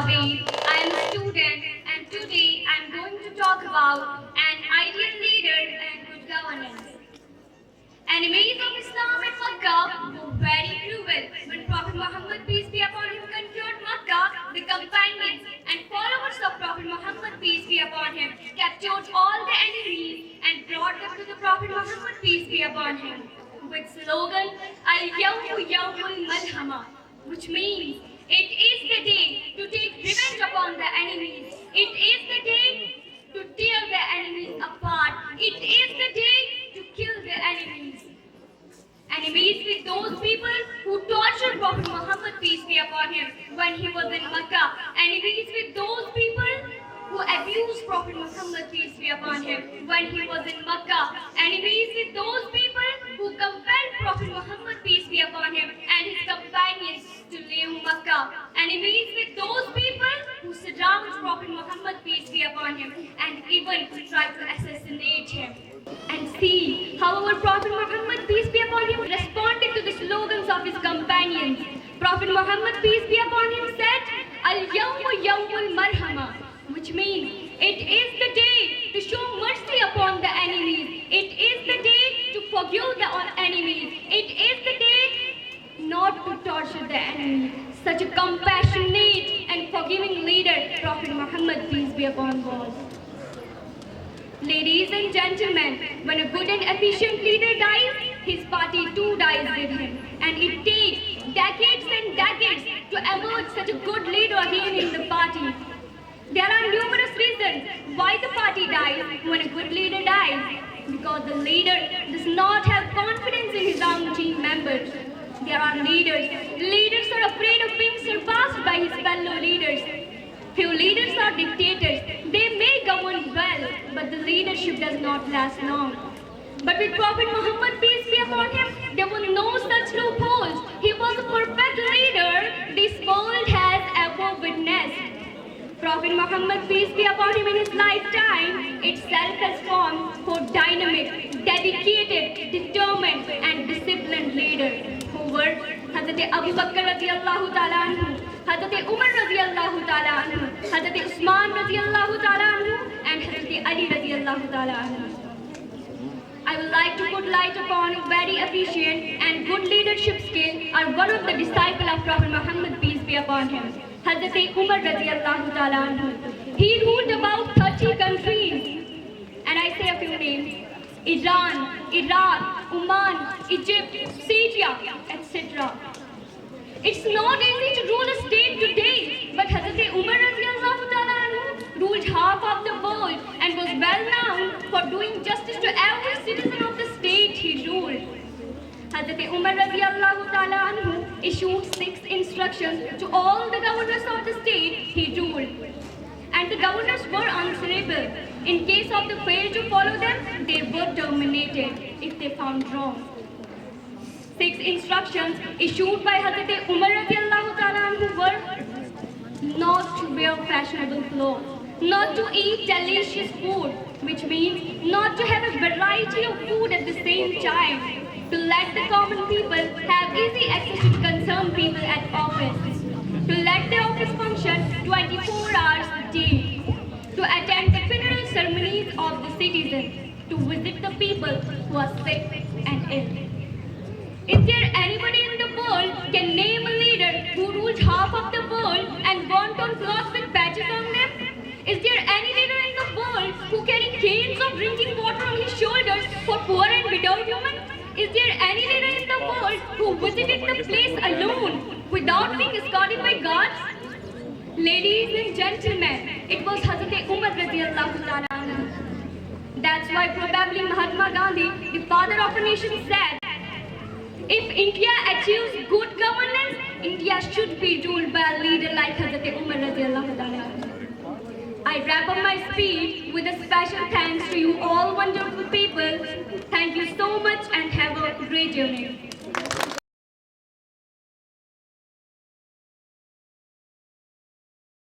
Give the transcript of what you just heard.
Javed. I am a student and today I am going to talk about an ideal leader and good governance. Enemies of Islam in Makkah were very cruel. When Prophet Muhammad, peace be upon him, conquered Makkah, the companions and followers of Prophet Muhammad, peace be upon him, captured all the enemies and brought them to the Prophet Muhammad, peace be upon him, with slogan Al-Yawmu Yawmul Malhama, which means it is the day to take revenge upon the enemies. It is the day to tear the enemies apart. It is the day to kill the enemies. Enemies with those people who tortured Prophet Muhammad, peace be upon him, when he was in Makkah. Enemies with those people who abused Prophet Muhammad, peace be upon him, when he was in Makkah. Enemies with those people who compelled Prophet Muhammad, peace be upon him, and his companions to leave Makkah. Enemies with those people who surround Prophet Muhammad, peace be upon him, and even try to assassinate him. And see how our Prophet Muhammad, peace be upon him, responded to the slogans of his companions. Prophet Muhammad, peace be upon him, said, Al-Yawmu Yawmul Marhama, which means it is the day to show mercy upon the enemies. It is the day to forgive the enemies. It is the day not to torture the enemies. Such a compassionate and forgiving leader, Prophet Muhammad, peace be upon God. Ladies and gentlemen, when a good and efficient leader dies, his party too dies with him. And it takes decades and decades to emerge such a good leader again in the party. There are numerous reasons why the party dies when a good leader dies. Because the leader does not have confidence in his own team members. There are leaders. Leaders are afraid of being surpassed by his fellow leaders. Few leaders are dictators. They may govern well, but the leadership does not last long. But with Prophet Muhammad, peace be upon him, there were no such loopholes. He was a perfect leader this world has ever witnessed. Prophet Muhammad, peace be upon him, in his lifetime itself has formed for dynamic, dedicated, determined and disciplined leaders who were Hazrat Abu Bakr radiallahu ta'ala anhu, Hazrat Umar radiallahu ta'ala anhu, Hazrat Usman radiallahu ta'ala anhu, and Hazrat Ali radiallahu ta'ala anhu. I would like to put light upon a very efficient and good leadership skill are one of the disciples of Prophet Muhammad, peace be upon him, Hazrat Umar radiallahu ta'ala anhu. He ruled about 30 countries, and I say a few names: Iran, Iraq, Oman, Egypt, Syria, etc. It's not easy to rule a state today, but Hazrat Umar radiallahu ta'ala anhu ruled half of the world and was well known for doing justice to every citizen of the state he ruled. Hazrat Umar radiallahu ta'ala anhu issued 6 instructions to all the governors of the state he ruled. And the governors were answerable. In case of the fail to follow them, they were terminated if they found wrong. 6 instructions issued by Hazrat Umar radiallahu ta'ala anhu were not to wear fashionable clothes, not to eat delicious food, which means not to have a variety of food at the same time, to let the common people have easy access to concerned people at office, to let the office function 24 hours a day, to attend the funeral ceremonies of the citizens, to visit the people who are sick and ill. Is there anybody in the world can name a leader who ruled half of the world and burnt on clothes with patches on them? Is there any leader in the world who carried cans of drinking water on his shoulders for poor and widowed women? Is there any leader in the world who visited the place alone without being escorted by guards? Ladies and gentlemen, it was Hazrat Umar radiallahu ta'ala anhu. That's why probably Mahatma Gandhi, the father of a nation, said, if India achieves good governance, India should be ruled by a leader like Hazrat Umar radiallahu ta'ala anhu. I wrap up my speech with a special thanks to you all wonderful people. Thank you so much and have a great journey.